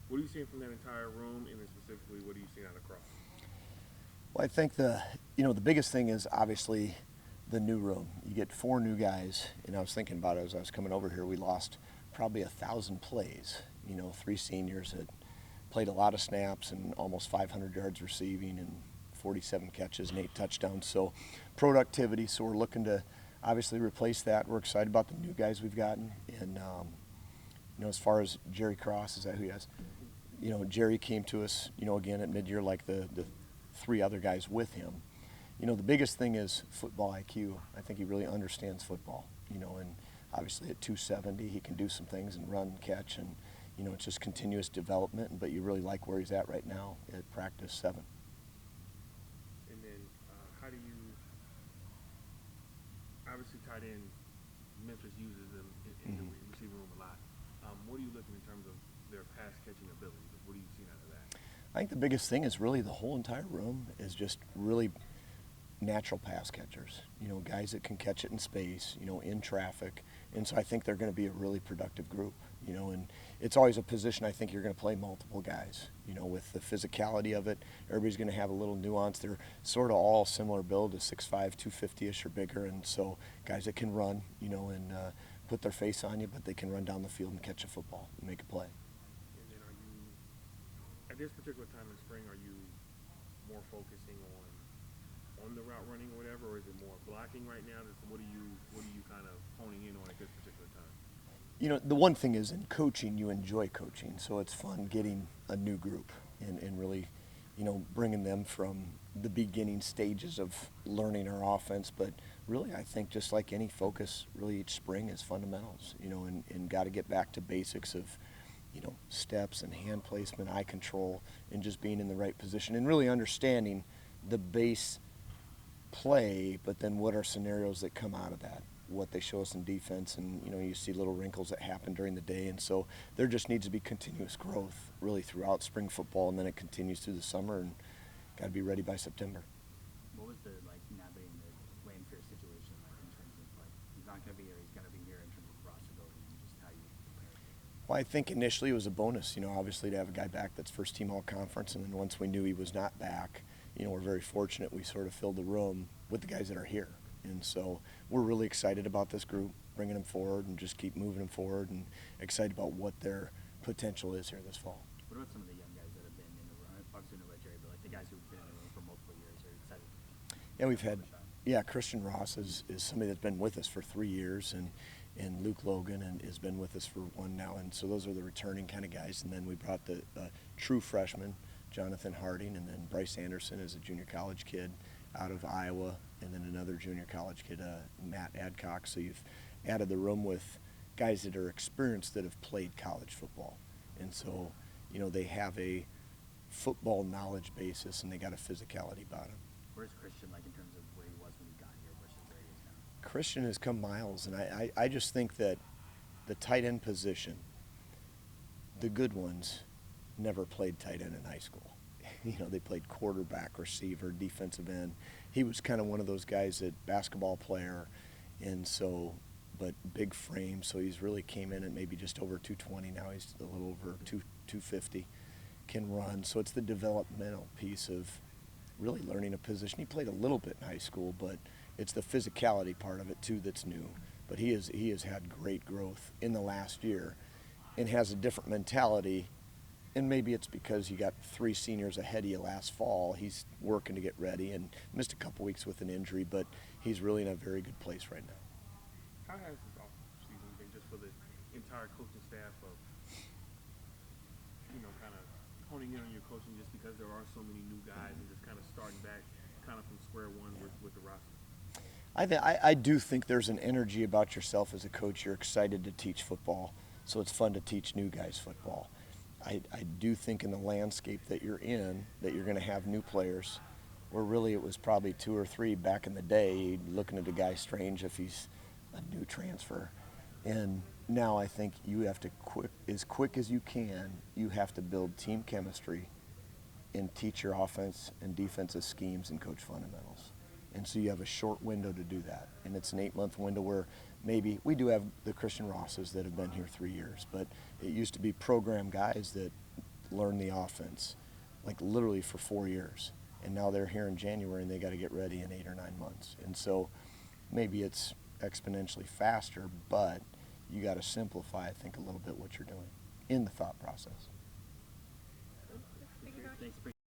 What are you seeing from that entire room, and then specifically, what are you seeing out across? Well, I think the biggest thing is obviously the new room. You get 4 new guys, and I was thinking about it as I was coming over here. We lost probably 1,000 plays. 3 seniors that played a lot of snaps and almost 500 yards receiving and 47 catches and 8 touchdowns. So productivity. So we're looking to obviously replace that. We're excited about the new guys we've gotten, and as far as Jerry Cross, is that who he is? Jerry came to us, again at mid-year like the 3 other guys with him. The biggest thing is football IQ. I think he really understands football, and obviously at 270 he can do some things and run and catch, and it's just continuous development, but you really like where he's at right now at practice 7. And then, how do you obviously tight end? Memphis uses them in the receiver room a lot. What are you looking in terms of their pass catching ability? What are you seeing out of that? I think the biggest thing is really the whole entire room is just really natural pass catchers, guys that can catch it in space, in traffic. And so I think they're going to be a really productive group, and it's always a position I think you're going to play multiple guys, with the physicality of it. Everybody's going to have a little nuance. They're sort of all similar build, to 6'5", 250-ish or bigger. And so guys that can run, and put their face on you, but they can run down the field and catch a football and make a play. And then, are you at this particular time in spring? Are you more focusing on the route running or whatever, or is it more blocking right now? What are you kind of honing in on at this particular time? The one thing is in coaching, you enjoy coaching, so it's fun getting a new group and really, bringing them from the beginning stages of learning our offense. But really, I think just like any focus, really each spring is fundamentals, and got to get back to basics of, steps and hand placement, eye control, and just being in the right position and really understanding the base play, but then what are scenarios that come out of that, what they show us in defense, and you see little wrinkles that happen during the day. And so there just needs to be continuous growth really throughout spring football, and then it continues through the summer, and got to be ready by September. What was the navigating the Lanfear situation like in terms of he's not going to be here, he's going to be here in terms of roster building and just how you prepare? Well, I think initially it was a bonus, obviously to have a guy back that's first team all conference, and then once we knew he was not back, we're very fortunate we sort of filled the room with the guys that are here. And so we're really excited about this group, bringing them forward and just keep moving them forward, and excited about what their potential is here this fall. What about some of the young guys that have been in the room? Obviously, know about Jerry, but like the guys who've been in the room for multiple years are excited. Yeah, we've had, Christian Ross is somebody that's been with us for 3 years, and Luke Logan has been with us for 1 now. And so those are the returning kind of guys. And then we brought the true freshman, Jonathan Harding, and then Bryce Anderson is a junior college kid out of Iowa, and then another junior college kid, Matt Adcock. So you've added the room with guys that are experienced that have played college football. And so, they have a football knowledge basis, and they got a physicality about them. Where's Christian like in terms of where he was when he got here versus where he is now? Christian has come miles, and I just think that the tight end position, the good ones never played tight end in high school. They played quarterback, receiver, defensive end. He was kind of one of those guys that basketball player, and so, but big frame, so he's really came in at maybe just over 220. Now he's a little over 250, can run. So it's the developmental piece of really learning a position. He played a little bit in high school, but it's the physicality part of it too that's new. But he has had great growth in the last year, and has a different mentality. And maybe it's because you got 3 seniors ahead of you last fall. He's working to get ready and missed a couple weeks with an injury, but he's really in a very good place right now. How has this offseason been just for the entire coaching staff of, kind of honing in on your coaching, just because there are so many new guys and just kind of starting back kind of from square one with the roster? I do think there's an energy about yourself as a coach. You're excited to teach football, so it's fun to teach new guys football. I do think in the landscape that you're in, that you're going to have new players, where really it was probably 2 or 3 back in the day, looking at a guy strange if he's a new transfer. And now I think you have to, as quick as you can, you have to build team chemistry and teach your offense and defensive schemes and coach fundamentals. And so you have a short window to do that. And it's an 8-month window where maybe we do have the Christian Rosses that have been here 3 years, but it used to be program guys that learn the offense, like literally for 4 years. And now they're here in January and they got to get ready in 8 or 9 months. And so maybe it's exponentially faster, but you got to simplify, I think, a little bit what you're doing in the thought process. Thanks.